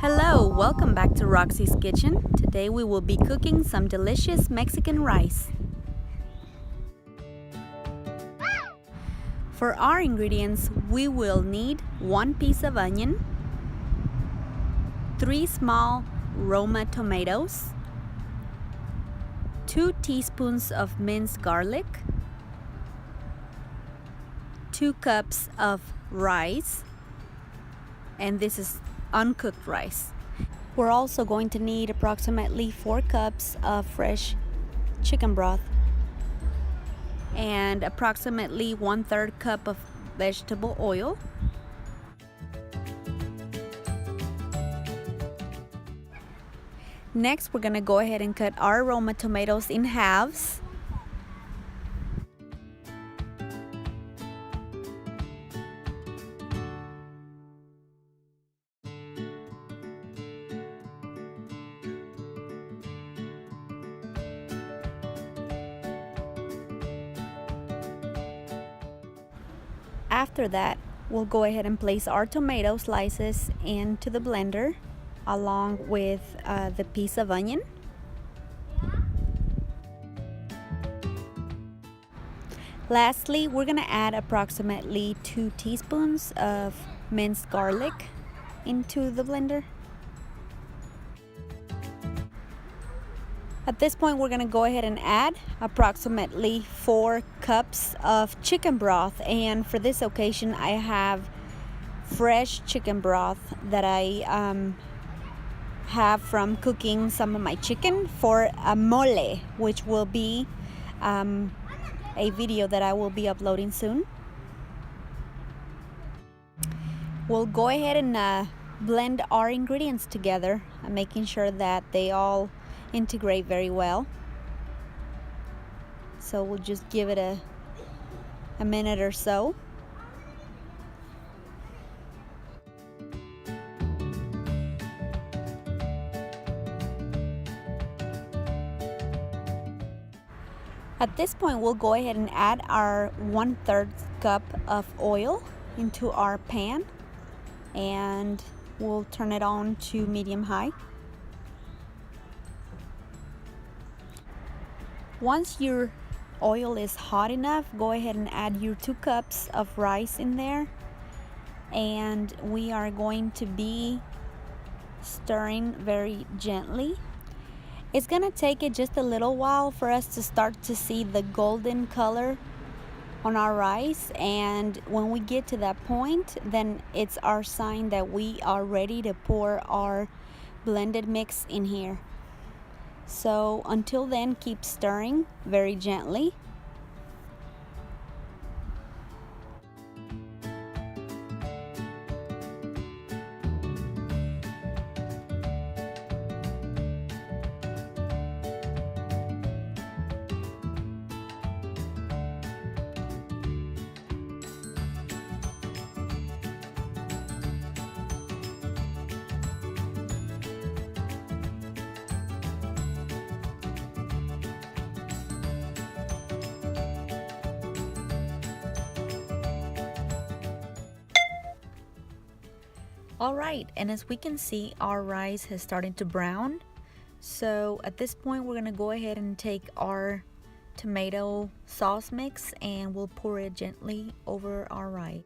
Hello, welcome back to Roxy's Kitchen. Today we will be cooking some delicious Mexican rice. For our ingredients, we will need 1 piece of onion, 3 small Roma tomatoes, 2 teaspoons of minced garlic, 2 cups of rice, and this is uncooked rice. We're also going to need approximately 4 cups of fresh chicken broth and approximately 1/3 cup of vegetable oil. Next, we're going to go ahead and cut our Roma tomatoes in halves. After that, we'll go ahead and place our tomato slices into the blender along with the piece of onion. Lastly, we're going to add approximately 2 teaspoons of minced garlic into the blender. At this point, we're going to go ahead and add approximately 4 cups of chicken broth, and for this occasion I have fresh chicken broth that I have from cooking some of my chicken for a mole, which will be a video that I will be uploading soon. We'll go ahead and blend our ingredients together, making sure that they all integrate very well. So we'll just give it a minute or so. At this point, we'll go ahead and add our 1/3 cup of oil into our pan, and we'll turn it on to medium-high. Once your oil is hot enough, go ahead and add your 2 cups of rice in there, and we are going to be stirring very gently. It's gonna take it just a little while for us to start to see the golden color on our rice, and when we get to that point, then it's our sign that we are ready to pour our blended mix in here. So until then, keep stirring very gently. Alright, and as we can see, our rice has started to brown. So at this point, we're going to go ahead and take our tomato sauce mix and we'll pour it gently over our rice.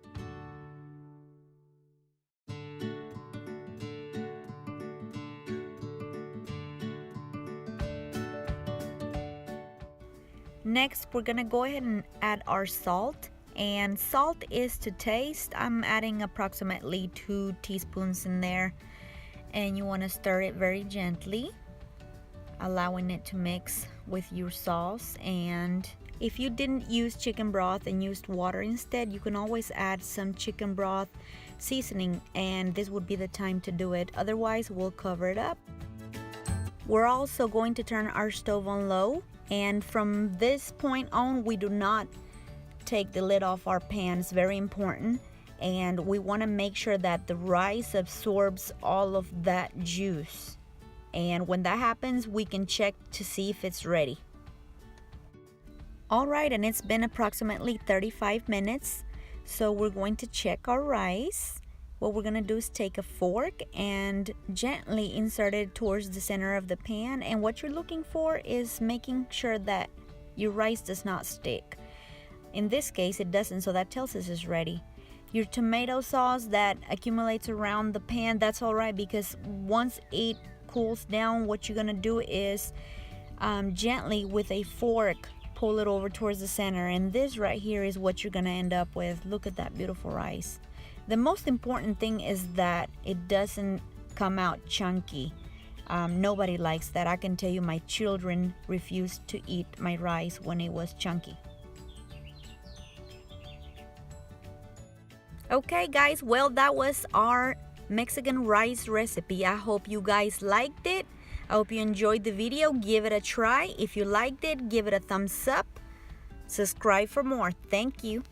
Next, we're going to go ahead and add our salt. And salt is to taste. I'm adding approximately 2 teaspoons in there, and you want to stir it very gently, allowing it to mix with your sauce. And if you didn't use chicken broth and used water instead, you can always add some chicken broth seasoning, and this would be the time to do it. Otherwise, we'll cover it up. We're also going to turn our stove on low, and from this point on, we do not take the lid off our pan. It's very important, and we want to make sure that the rice absorbs all of that juice, and when that happens, we can check to see if it's ready. Alright, and it's been approximately 35 minutes, so we're going to check our rice, what we're gonna do is take a fork and gently insert it towards the center of the pan, and what you're looking for is making sure that your rice does not stick. In this case it doesn't, so that tells us it's ready. Your tomato sauce that accumulates around the pan, that's all right, because once it cools down, what you're gonna do is gently with a fork pull it over towards the center, and this right here is what you're gonna end up with. Look at that beautiful rice. The most important thing is that it doesn't come out chunky. Nobody likes that. I can tell you my children refused to eat my rice when it was chunky. Okay guys, well, that was our Mexican rice recipe. I hope you guys liked it. I hope you enjoyed the video. Give it a try. If you liked it, give it a thumbs up. Subscribe for more. Thank you.